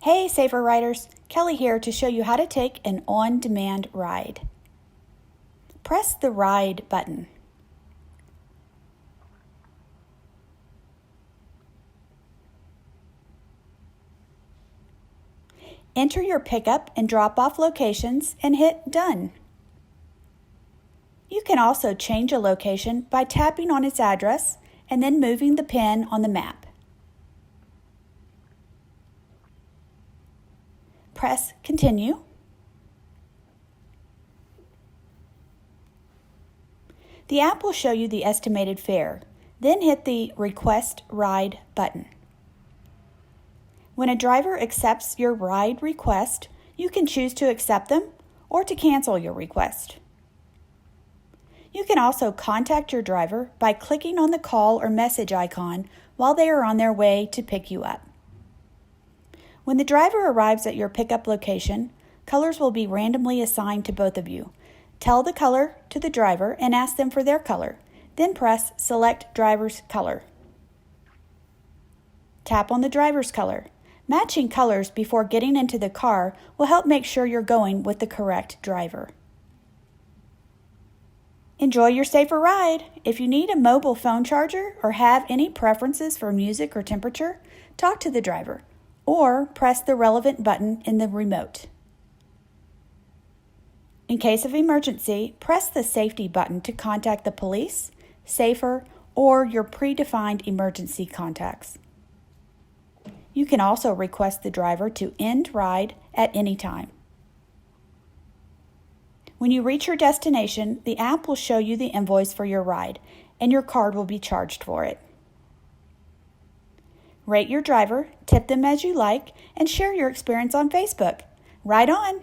Hey Safr Riders, Kelly here to show you how to take an on-demand ride. Press the Ride button. Enter your pickup and drop-off locations and hit Done. You can also change a location by tapping on its address and then moving the pin on the map. Press Continue. The app will show you the estimated fare. Then hit the Request Ride button. When a driver accepts your ride request, you can choose to accept them or to cancel your request. You can also contact your driver by clicking on the call or message icon while they are on their way to pick you up. When the driver arrives at your pickup location, colors will be randomly assigned to both of you. Tell the color to the driver and ask them for their color. Then press Select Driver's Color. Tap on the driver's color. Matching colors before getting into the car will help make sure you're going with the correct driver. Enjoy your Safr ride! If you need a mobile phone charger or have any preferences for music or temperature, talk to the driver or press the relevant button in the remote. In case of emergency, press the safety button to contact the police, Safr, or your predefined emergency contacts. You can also request the driver to end ride at any time. When you reach your destination, the app will show you the invoice for your ride, and your card will be charged for it. Rate your driver, tip them as you like, and share your experience on Facebook. Ride on!